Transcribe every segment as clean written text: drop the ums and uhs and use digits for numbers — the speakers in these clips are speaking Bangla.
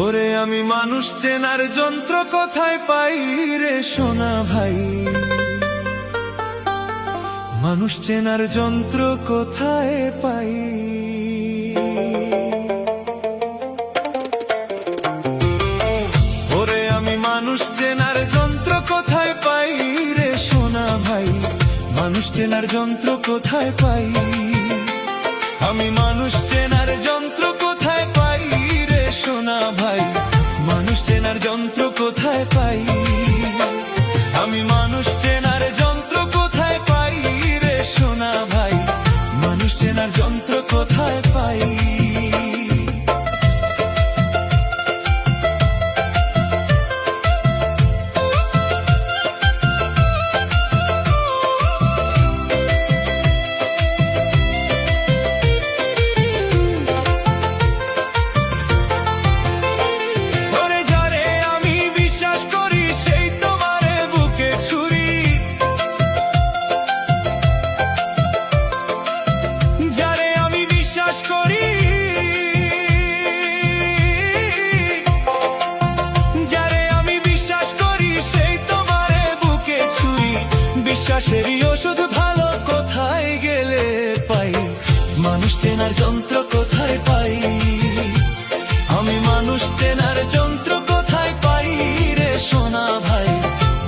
ওরে আমি মানুষ চেনার যন্ত্র কোথায় পাই রে সোনা ভাই, মানুষ চেনার যন্ত্র কোথায় পাই। ওরে আমি মানুষ চেনার যন্ত্র কোথায় পাই রে সোনা ভাই, মানুষ চেনার যন্ত্র কোথায় পাই। আমি মানুষ চেনার যন্ত্র কোথায় পাই রে সোনা ভাই, মানুষ চেনার যন্ত্র কোথায় পাই। আমি মানুষ চেনার যন্ত্র কোথায় পাই রে সোনা ভাই, মানুষ চেনার যন্ত্র কোথায় পাই। বিশ্বাসেরই ওষুধ ভালো কোথায় গেলে পাই, মানুষ চেনার যন্ত্র কোথায় পাই। আমি মানুষ চেনার যন্ত্র কোথায় পাই রে সোনা ভাই,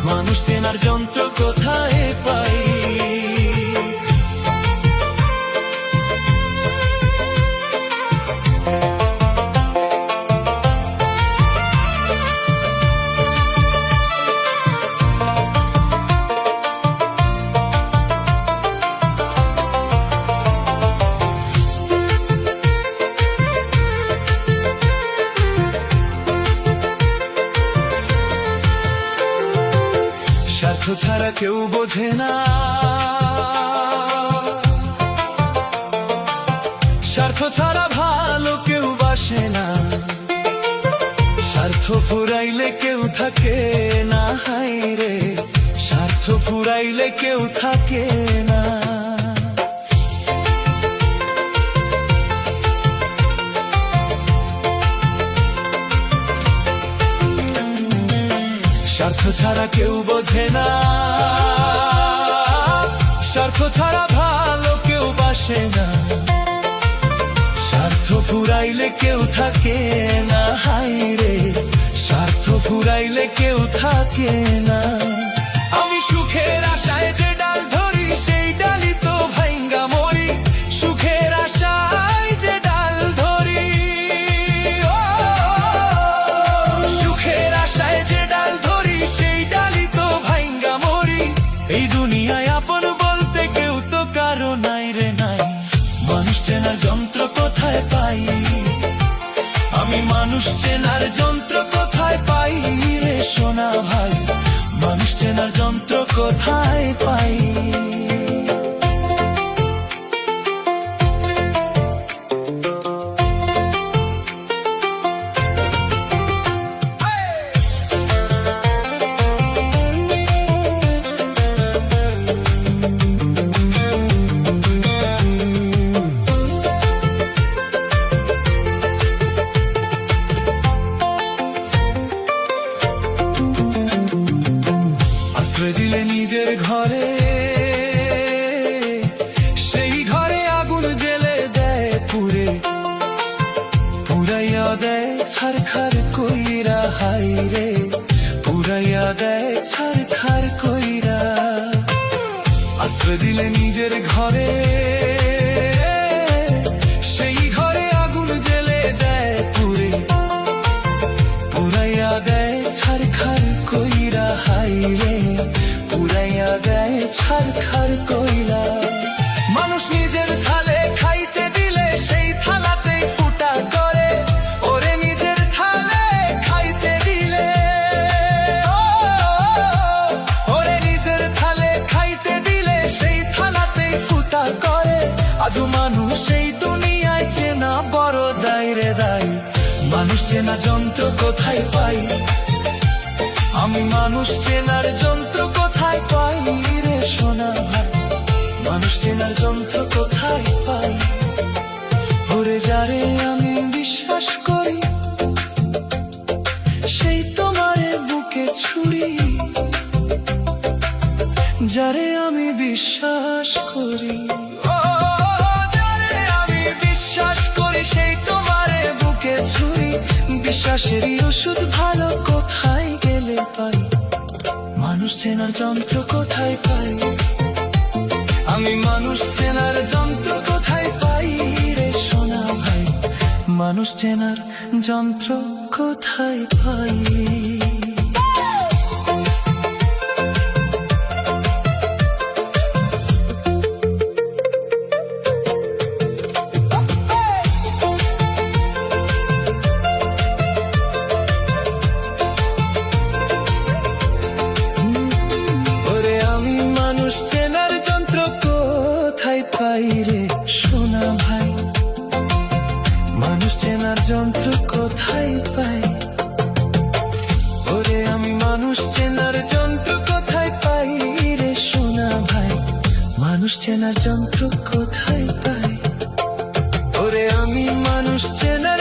মানুষ চেনার যন্ত্র কোথায় পাই। স্বার্থ ছাড়া কেউ বোঝে না, স্বার্থ ছাড়া ভালো কেউ বাসে না, স্বার্থ ফুরাইলে কেউ থাকে না, হায় রে স্বার্থ ফুরাইলে কেউ থাকে না। স্বার্থ ছাড়া কেউ বোঝে না, স্বার্থ ছাড়া ভালো কেউ বাসে না, স্বার্থ ফুরাইলে কেউ থাকে না, হায় রে স্বার্থ ফুরাইলে কেউ থাকে না। আমি সুখের আশায় যে ডাল ধরি সেই ডালই তো ভাঙ্গা মরি, সুখের আশায় যে ডাল ধরি, সুখের আশায় যে ডাল ধরি সেই ডালই তো ভাঙ্গা মরি। এই দুনিয়ায় আপন বলতে কেউ তো কারো নাই রে নাই, মানুষ চেনার যন্ত্র কোথায় পাই। আমি মানুষ চেনার যন্ত্র কোথায় পাই রে সোনা ভাই, মানুষ চেনার যন্ত্র কোথায় পাই। আশ্রয় দিলে নিজের ঘরে, সেই ঘরে আগুন জ্বেলে দেয় পুরে, পুরাইয়া দেয় ছারখার কইরা, হাই রে পুরাইয়া দেয় ছারখার কইরা। আশ্রয় দিলে নিজের ঘরে, সেই ঘরে আগুন জ্বেলে দেয় পুরে, পুরাইয়া দেয় ছারখার কইরা, হাই রে পুরাইয়া দেয় ছারখার কইরা। মানুষ নিজের থালে খাইতে দিলে সেই থালাতেই ফুটা করে, ওরে নিজের থালে খাইতে দিলে, ওরে নিজের থালে খাইতে দিলে সেই থালাতেই ফুটা করে। আজও মানুষ এই দুনিয়ায় চেনা বড় দায় রে দায়, মানুষ চেনা যন্ত্র কোথায় পাই। আমি মানুষ চেনার যন্ত্র কোথায় পাই রে সোনা ভাই, মানুষ চেনার যন্ত্র কোথায় পাই। ওরে যারে আমি বিশ্বাস করি যারে আমি বিশ্বাস করি, ও যারে আমি বিশ্বাস করি, সেই তোমারে বুকে ছুরি। বিশ্বাসেরই ওষুধ ভালো কোথায় গেলে পাই, মানুষ চেনার যন্ত্র কোথায় পাই, আমি মানুষ চেনার যন্ত্র কোথায় পাই রে সোনা ভাই, মানুষ চেনার যন্ত্র কোথায় পাই। ওরে আমি মানুষ চেনার যন্ত্র কোথায় পাই রে সোনা ভাই, মানুষ চেনার যন্ত্র কোথায় পাই, ওরে আমি মানুষ চেনার যন্ত্র কোথায় পাই রে সোনা ভাই, মানুষ চেনার যন্ত্র কোথায় পাই, ওরে আমি মানুষ চেনার